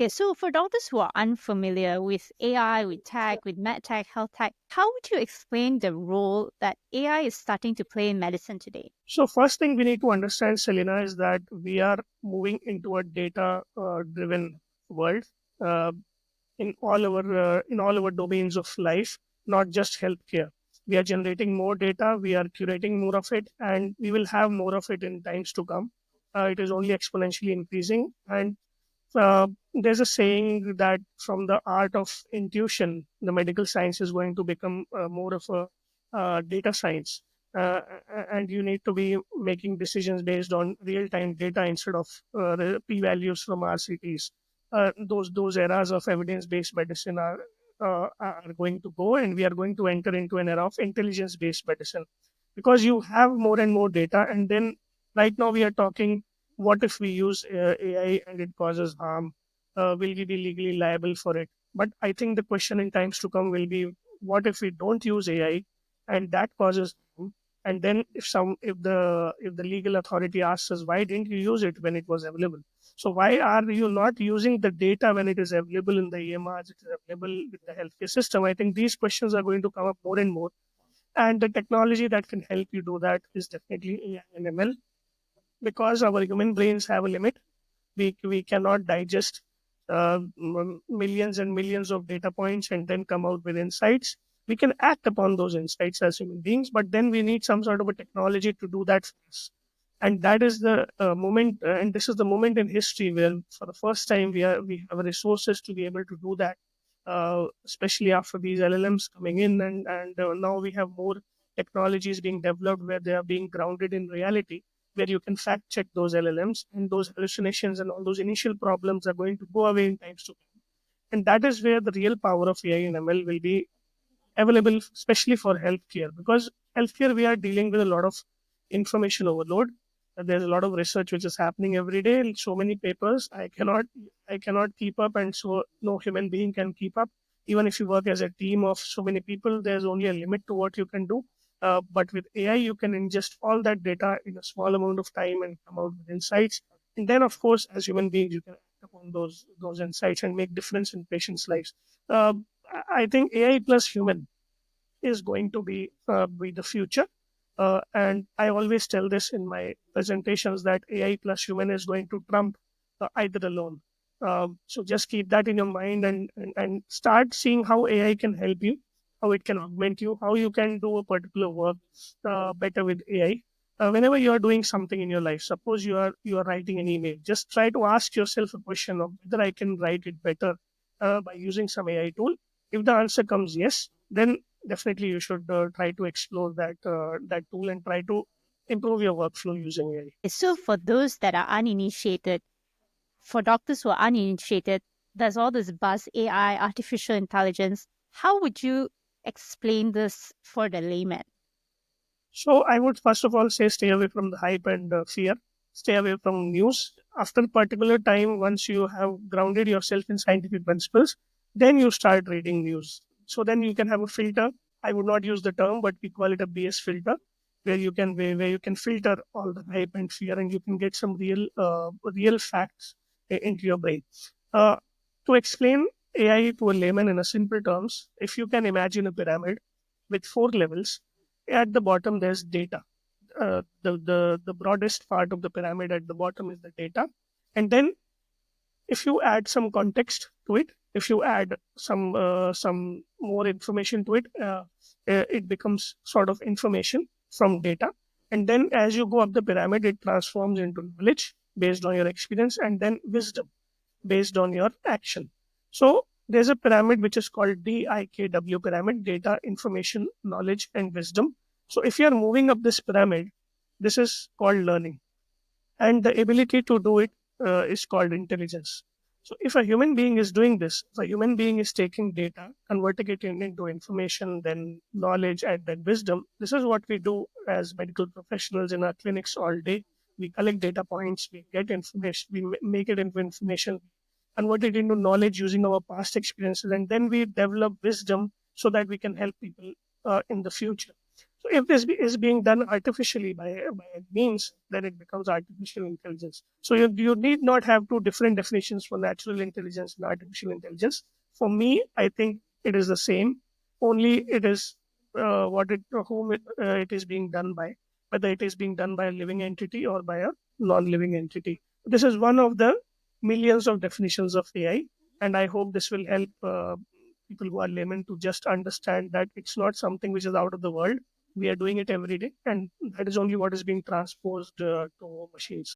Okay, so for doctors who are unfamiliar with AI, with tech, with medtech, health tech, how would you explain the role that AI is starting to play in medicine today? So first thing we need to understand, Selena, is that we are moving into a data driven world uh, in all our domains of life, not just healthcare. We are generating more data, we are curating more of it, and we will have more of it in times to come. It is only exponentially increasing, and there's a saying that from the art of intuition, the medical science is going to become more of a data science. And you need to be making decisions based on real time data instead of the p values from RCTs. Those eras of evidence based medicine are going to go, and we are going to enter into an era of intelligence based medicine because you have more and more data. And then right now we are talking, what if we use AI and it causes harm? Will we be legally liable for it? But I think the question in times to come will be, what if we don't use AI and that causes harm? And then if the legal authority asks us, why didn't you use it when it was available? So why are you not using the data when it is available in the EMRs, it is available with the healthcare system? I think these questions are going to come up more and more, and the technology that can help you do that is definitely AI and ML, because our human brains have a limit. We cannot digest millions and millions of data points and then come out with insights. We can act upon those insights as human beings, but then we need some sort of a technology to do that for us. And that is the moment, and this is the moment in history where, for the first time, we have resources to be able to do that. Especially after these LLMs coming in, and now we have more technologies being developed where they are being grounded in reality, where you can fact check those LLMs, and those hallucinations and all those initial problems are going to go away in times to come. And that is where the real power of AI and ML will be available, especially for healthcare, because healthcare we are dealing with a lot of information overload. There's a lot of research which is happening every day, and so many papers. I cannot keep up, and so no human being can keep up. Even if you work as a team of so many people, there's only a limit to what you can do. But with AI, you can ingest all that data in a small amount of time and come out with insights. And then, of course, as human beings, you can act upon those insights and make difference in patients' lives. Uh, I think AI plus human is going to be the future. And I always tell this in my presentations that AI plus human is going to trump either alone. So just keep that in your mind, and start seeing how AI can help you, how it can augment you, how you can do a particular work better with AI. Whenever you are doing something in your life, suppose you are writing an email, just try to ask yourself a question of whether I can write it better by using some AI tool. If the answer comes yes, then definitely you should try to explore that tool and try to improve your workflow using AI. So for those that are uninitiated, for doctors who are uninitiated, there's all this buzz AI, artificial intelligence. How would you explain this for the layman? So I would first of all say, stay away from the hype and fear. Stay away from news. After a particular time, once you have grounded yourself in scientific principles, then you start reading news. So then you can have a filter. I would not use the term, but we call it a BS filter, where you can filter all the hype and fear, and you can get some real facts into your brain. Uh, to explain AI to a layman in a simple terms, if you can imagine a pyramid with four levels, at the bottom there's data. The broadest part of the pyramid at the bottom is the data, and then if you add some context to it, if you add some more information to it, it becomes sort of information from data. And then as you go up the pyramid, it transforms into knowledge based on your experience, and then wisdom based on your action. So there's a pyramid which is called DIKW pyramid: data, information, knowledge, and wisdom. So if you are moving up this pyramid, this is called learning, and the ability to do it is called intelligence. So if a human being is doing this, if a human being is taking data, converting it into information, then knowledge, and then wisdom, this is what we do as medical professionals in our clinics all day. We collect data points, we get information, we make it into information, convert it into knowledge using our past experiences, and then we develop wisdom so that we can help people in the future. So if this is being done artificially by means, then it becomes artificial intelligence. So you need not have two different definitions for natural intelligence and artificial intelligence. For me, I think it is the same. Only it is whom it is being done by, whether it is being done by a living entity or by a non-living entity. This is one of the millions of definitions of AI, and I hope this will help people who are laymen to just understand that it's not something which is out of the world. We are doing it every day, and that is only what is being transposed to machines.